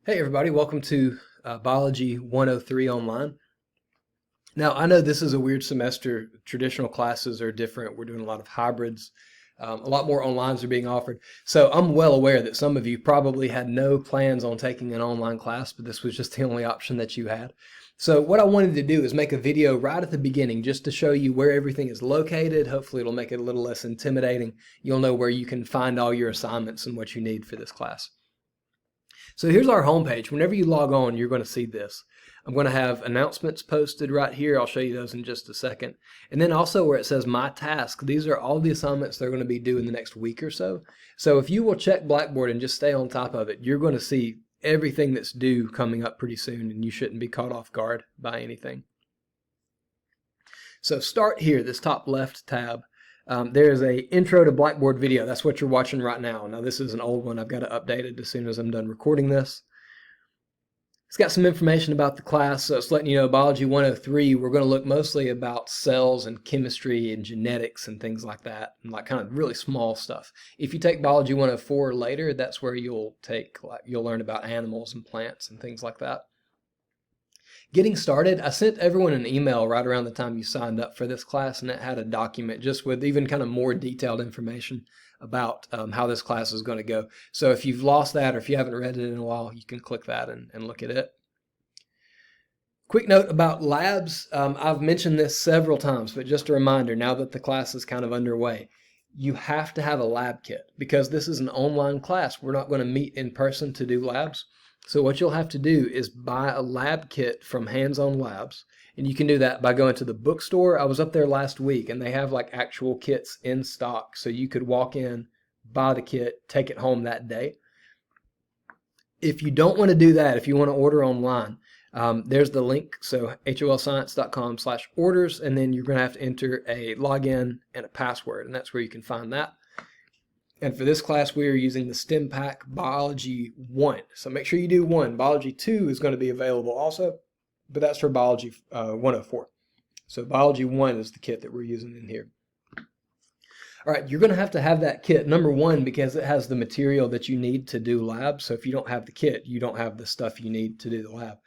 Hey everybody, welcome to Biology 103 online. Now I know this is a weird semester. Traditional classes are different. We're doing a lot of hybrids. A lot more onlines are being offered. So I'm well aware that some of you probably had no plans on taking an online class, but this was just the only option that you had. So what I wanted to do is make a video right at the beginning just to show you where everything is located. Hopefully it'll make it a little less intimidating. You'll know where you can find all your assignments and what you need for this class. So here's our homepage. Whenever you log on, you're going to see this. I'm going to have announcements posted right here. I'll show you those in just a second. And then also where it says My Task, these are all the assignments they're going to be due in the next week or so. So if you will check Blackboard and just stay on top of it, you're going to see everything that's due coming up pretty soon, and you shouldn't be caught off guard by anything. So start here, this top left tab. There's a intro to Blackboard video. That's what you're watching right now. Now this is an old one. I've got to update it as soon as I'm done recording this. It's got some information about the class. So it's letting you know Biology 103, we're going to look mostly about cells and chemistry and genetics and things like that, and like kind of really small stuff. If you take Biology 104 later, that's where you'll learn about animals and plants and things like that. Getting started, I sent everyone an email right around the time you signed up for this class, and it had a document just with even kind of more detailed information about how this class is going to go. So if you've lost that or if you haven't read it in a while, you can click that and look at it. Quick note about labs. I've mentioned this several times, but just a reminder, now that the class is kind of underway, you have to have a lab kit because this is an online class. We're not going to meet in person to do labs. So what you'll have to do is buy a lab kit from Hands-On Labs, and you can do that by going to the bookstore. I was up there last week, and they have like actual kits in stock, so you could walk in, buy the kit, take it home that day. If you don't want to do that, if you want to order online, there's the link, so holscience.com/orders, and then you're going to have to enter a login and a password, and that's where you can find that. And for this class, we are using the STEM Pack Biology 1. So make sure you do 1. Biology 2 is going to be available also, but that's for Biology 104. So Biology 1 is the kit that we're using in here. All right, you're going to have that kit, number 1, because it has the material that you need to do labs. So if you don't have the kit, you don't have the stuff you need to do the lab.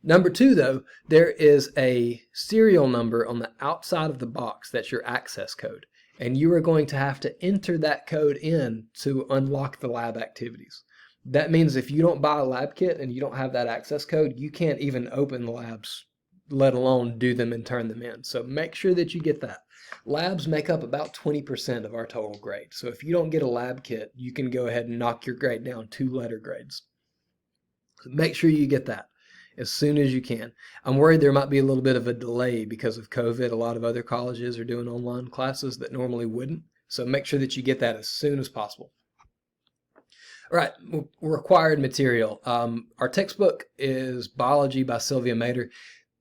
Number 2, though, there is a serial number on the outside of the box. That's your access code. And you are going to have to enter that code in to unlock the lab activities. That means if you don't buy a lab kit and you don't have that access code, you can't even open the labs, let alone do them and turn them in. So make sure that you get that. Labs make up about 20% of our total grade. So if you don't get a lab kit, you can go ahead and knock your grade down 2 letter grades. So make sure you get that as soon as you can. I'm worried there might be a little bit of a delay because of COVID. A lot of other colleges are doing online classes that normally wouldn't. So make sure that you get that as soon as possible. All right, required material. Our textbook is Biology by Sylvia Mader.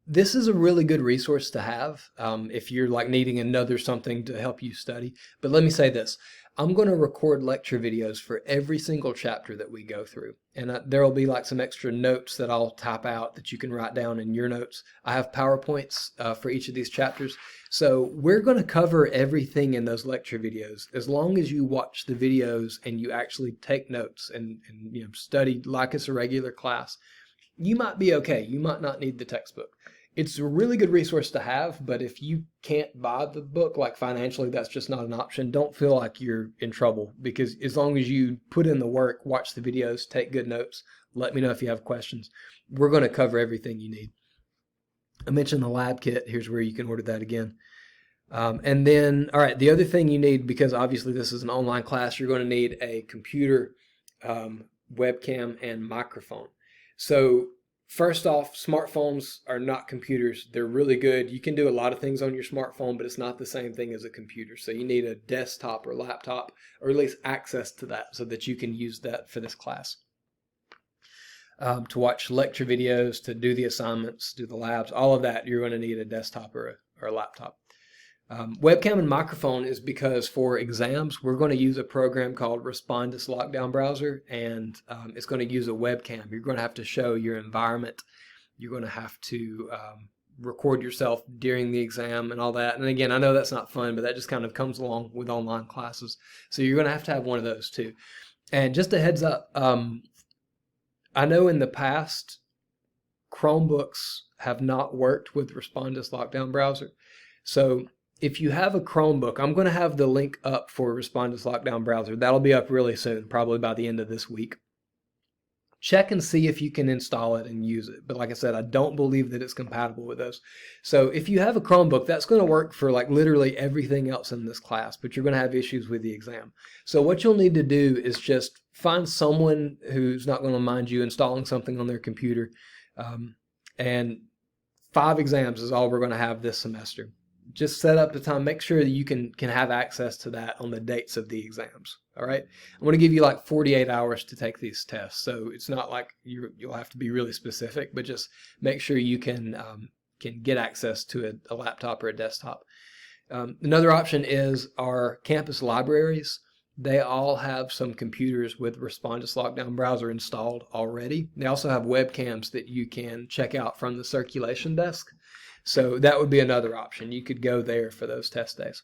This is a really good resource to have if you're like needing another something to help you study. But let me say this. I'm going to record lecture videos for every single chapter that we go through. And there will be like some extra notes that I'll type out that you can write down in your notes. I have PowerPoints for each of these chapters. So we're going to cover everything in those lecture videos. As long as you watch the videos and you actually take notes and study like it's a regular class, you might be okay. You might not need the textbook. It's a really good resource to have, but if you can't buy the book, like financially, that's just not an option. Don't feel like you're in trouble, because as long as you put in the work, watch the videos, take good notes, let me know if you have questions. We're going to cover everything you need. I mentioned the lab kit. Here's where you can order that again. And then, all right, the other thing you need, because obviously this is an online class, you're going to need a computer, webcam, and microphone. So first off, smartphones are not computers. They're really good. You can do a lot of things on your smartphone, but it's not the same thing as a computer. So you need a desktop or laptop, or at least access to that so that you can use that for this class. To watch lecture videos, to do the assignments, do the labs, all of that, you're going to need a desktop or a laptop. Webcam and microphone is because for exams, we're going to use a program called Respondus Lockdown Browser, and it's going to use a webcam. You're going to have to show your environment. You're going to have to record yourself during the exam and all that. And again, I know that's not fun, but that just kind of comes along with online classes. So you're going to have one of those too. And just a heads up, I know in the past, Chromebooks have not worked with Respondus Lockdown Browser. So if you have a Chromebook, I'm going to have the link up for Respondus Lockdown Browser. That'll be up really soon, probably by the end of this week. Check and see if you can install it and use it. But like I said, I don't believe that it's compatible with those. So if you have a Chromebook, that's going to work for like literally everything else in this class, but you're going to have issues with the exam. So what you'll need to do is just find someone who's not going to mind you installing something on their computer. And 5 exams is all we're going to have this semester. Just set up the time. Make sure that you can have access to that on the dates of the exams. All right. I'm going to give you like 48 hours to take these tests. So it's not like you'll have to be really specific, but just make sure you can get access to a laptop or a desktop. Another option is our campus libraries. They all have some computers with Respondus Lockdown Browser installed already. They also have webcams that you can check out from the circulation desk. So that would be another option. You could go there for those test days.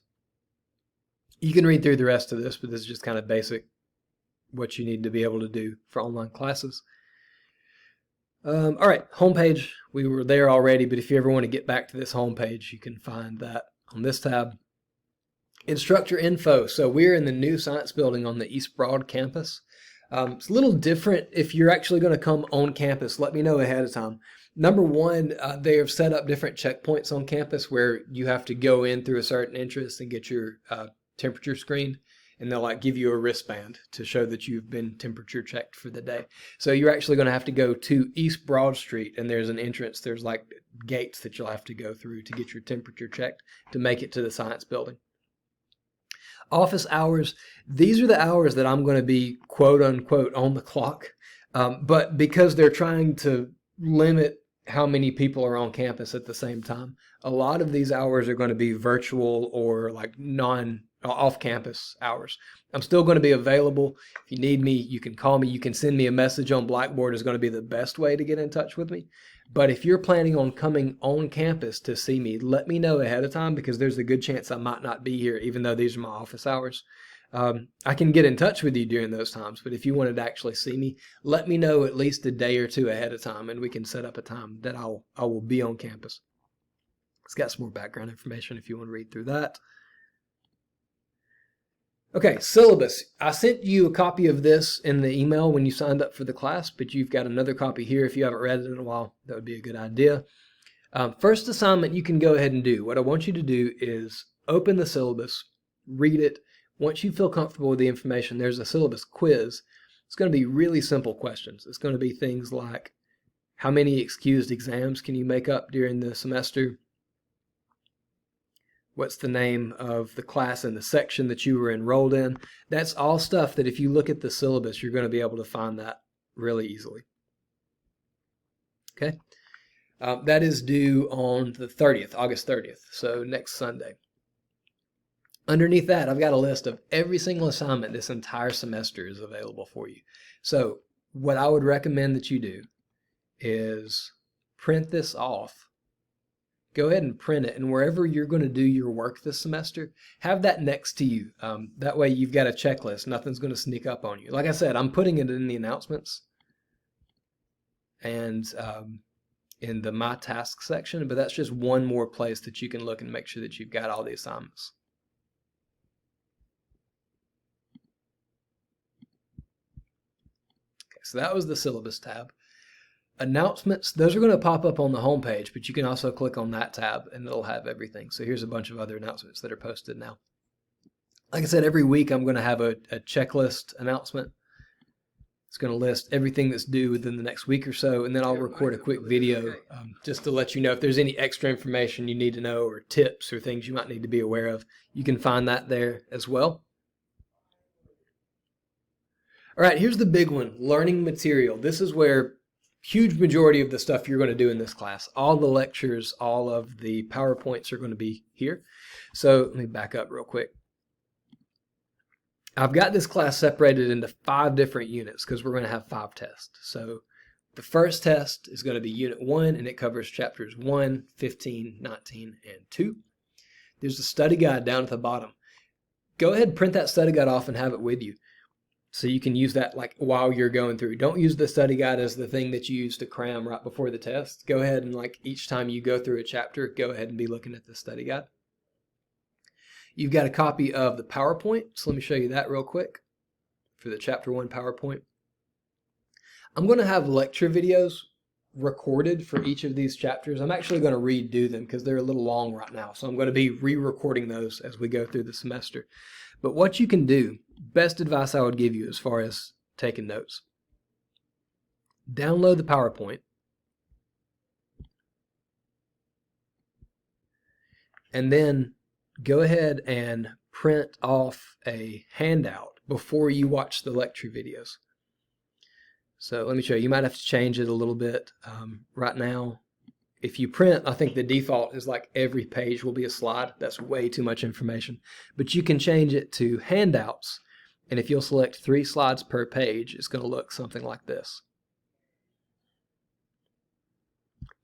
You can read through the rest of this, but this is just kind of basic what you need to be able to do for online classes. All right, homepage. We were there already, but if you ever want to get back to this homepage, you can find that on this tab. Instructor Info. So we're in the new science building on the East Broad campus. It's a little different if you're actually going to come on campus. Let me know ahead of time. Number one, they have set up different checkpoints on campus where you have to go in through a certain entrance and get your temperature screened, and they'll like give you a wristband to show that you've been temperature checked for the day. So you're actually going to have to go to East Broad Street, and there's an entrance. There's like gates that you'll have to go through to get your temperature checked to make it to the science building. Office hours, these are the hours that I'm going to be quote unquote on the clock, but because they're trying to limit how many people are on campus at the same time, a lot of these hours are going to be virtual or like off-campus hours. I'm still going to be available. If you need me, you can call me. You can send me a message on Blackboard is going to be the best way to get in touch with me. But if you're planning on coming on campus to see me, let me know ahead of time because there's a good chance I might not be here, even though these are my office hours. I can get in touch with you during those times, but if you wanted to actually see me, let me know at least a day or two ahead of time, and we can set up a time that I will be on campus. It's got some more background information if you want to read through that. Okay, syllabus. I sent you a copy of this in the email when you signed up for the class, but you've got another copy here. If you haven't read it in a while, that would be a good idea. First assignment you can go ahead and do. What I want you to do is open the syllabus, read it. Once you feel comfortable with the information, there's a syllabus quiz. It's going to be really simple questions. It's going to be things like, how many excused exams can you make up during the semester? What's the name of the class and the section that you were enrolled in? That's all stuff that if you look at the syllabus, you're going to be able to find that really easily. Okay? That is due on the 30th, August 30th, so next Sunday. Underneath that, I've got a list of every single assignment this entire semester is available for you. So what I would recommend that you do is print this off. Go ahead and print it, and wherever you're going to do your work this semester, have that next to you. That way you've got a checklist. Nothing's going to sneak up on you. Like I said, I'm putting it in the announcements and in the My Tasks section, but that's just one more place that you can look and make sure that you've got all the assignments. Okay, so that was the syllabus tab. Announcements, those are going to pop up on the home page, but you can also click on that tab and it'll have everything. So here's a bunch of other announcements that are posted now. Like I said, every week I'm going to have a checklist announcement. It's going to list everything that's due within the next week or so, and then I'll record a quick video just to let you know if there's any extra information you need to know or tips or things you might need to be aware of. You can find that there as well. All right, here's the big one, learning material. This is where huge majority of the stuff you're going to do in this class. All the lectures, all of the PowerPoints are going to be here. So let me back up real quick. I've got this class separated into 5 different units because we're going to have 5 tests. So the first test is going to be Unit 1, and it covers chapters 1, 15, 19, and 2. There's a study guide down at the bottom. Go ahead and print that study guide off and have it with you. So you can use that like while you're going through. Don't use the study guide as the thing that you use to cram right before the test. Go ahead and like each time you go through a chapter, go ahead and be looking at the study guide. You've got a copy of the PowerPoint, so let me show you that real quick for the Chapter 1 PowerPoint. I'm going to have lecture videos recorded for each of these chapters. I'm actually going to redo them because they're a little long right now, so I'm going to be re-recording those as we go through the semester. But what you can do, best advice I would give you as far as taking notes, download the PowerPoint, and then go ahead and print off a handout before you watch the lecture videos. So let me show you. You might have to change it a little bit. Right now, if you print, I think the default is like every page will be a slide. That's way too much information. But you can change it to handouts. And if you'll select 3 slides per page, it's going to look something like this.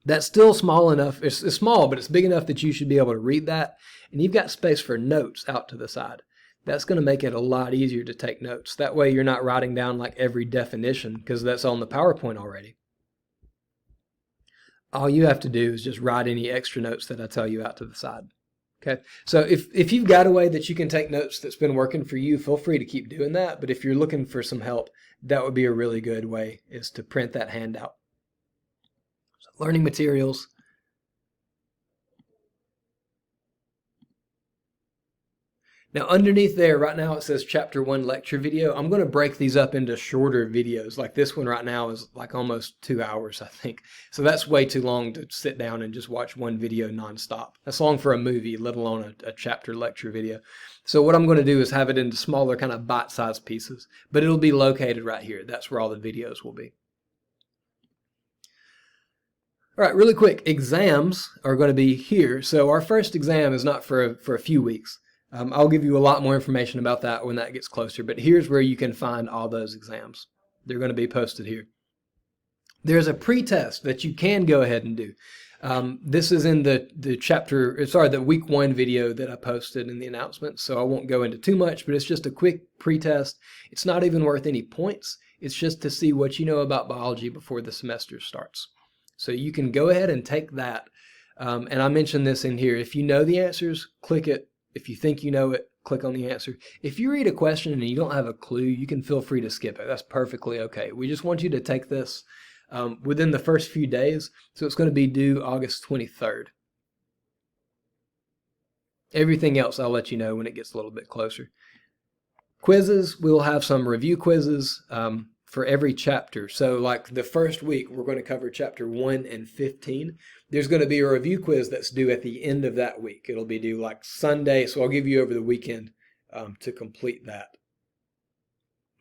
That's still small enough. It's small, but it's big enough that you should be able to read that. And you've got space for notes out to the side. That's going to make it a lot easier to take notes. That way you're not writing down like every definition because that's on the PowerPoint already. All you have to do is just write any extra notes that I tell you out to the side. Okay, so if you've got a way that you can take notes that's been working for you, feel free to keep doing that. But if you're looking for some help, that would be a really good way, is to print that handout. So learning materials. Now underneath there, right now it says Chapter 1 lecture video. I'm going to break these up into shorter videos. Like this one right now is like almost 2 hours, I think. So that's way too long to sit down and just watch one video nonstop. That's long for a movie, let alone a chapter lecture video. So what I'm going to do is have it into smaller kind of bite-sized pieces. But it'll be located right here. That's where all the videos will be. All right, really quick, exams are going to be here. So our first exam is not for a few weeks. I'll give you a lot more information about that when that gets closer, but here's where you can find all those exams. They're going to be posted here. There's a pre-test that you can go ahead and do. This is in the week 1 video that I posted in the announcement, so I won't go into too much, but it's just a quick pre-test. It's not even worth any points. It's just to see what you know about biology before the semester starts. So you can go ahead and take that. And I mentioned this in here. If you know the answers, click it. If you think you know it, click on the answer. If you read a question and you don't have a clue, you can feel free to skip it. That's perfectly okay. We just want you to take this within the first few days. So it's going to be due August 23rd. Everything else I'll let you know when it gets a little bit closer. Quizzes, we'll have some review quizzes for every chapter. So like the first week, we're going to cover chapter 1 and 15. There's going to be a review quiz that's due at the end of that week. It'll be due like Sunday, so I'll give you over the weekend to complete that.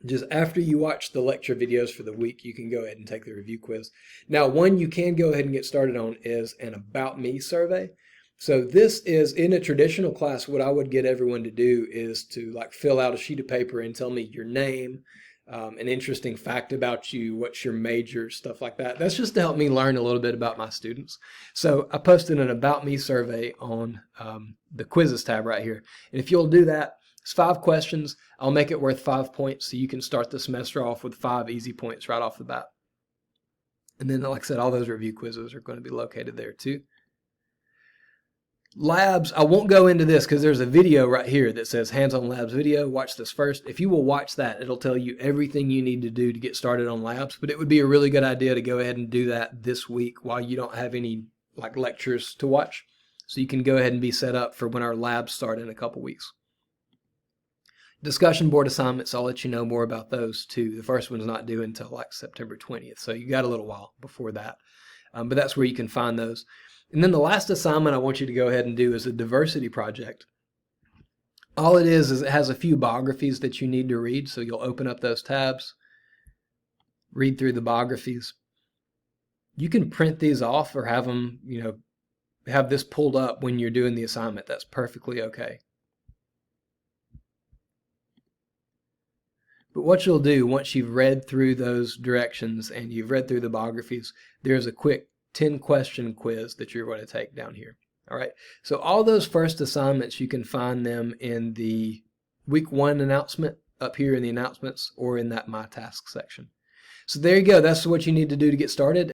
Just after you watch the lecture videos for the week, you can go ahead and take the review quiz. Now, one you can go ahead and get started on is an About Me survey. So this is, in a traditional class, what I would get everyone to do is to like fill out a sheet of paper and tell me your name, an interesting fact about you, what's your major, stuff like that. That's just to help me learn a little bit about my students. So I posted an About Me survey on the quizzes tab right here. And if you'll do that, it's 5 questions. I'll make it worth 5 points so you can start the semester off with 5 easy points right off the bat. And then, like I said, all those review quizzes are going to be located there too. Labs, I won't go into this because there's a video right here that says hands-on labs video. Watch this first. If you will watch that, it'll tell you everything you need to do to get started on labs. But it would be a really good idea to go ahead and do that this week while you don't have any like lectures to watch. So you can go ahead and be set up for when our labs start in a couple weeks. Discussion board assignments, I'll let you know more about those too. The first one's not due until like September 20th. So you got a little while before that. But that's where you can find those. And then the last assignment I want you to go ahead and do is a diversity project. All it is it has a few biographies that you need to read. So you'll open up those tabs, read through the biographies. You can print these off or have them, have this pulled up when you're doing the assignment. That's perfectly okay. But what you'll do once you've read through those directions and you've read through the biographies, there's a quick 10-question quiz that you're going to take down here. All right. So all those first assignments, you can find them in the week 1 announcement up here in the announcements or in that My Tasks section. So there you go. That's what you need to do to get started.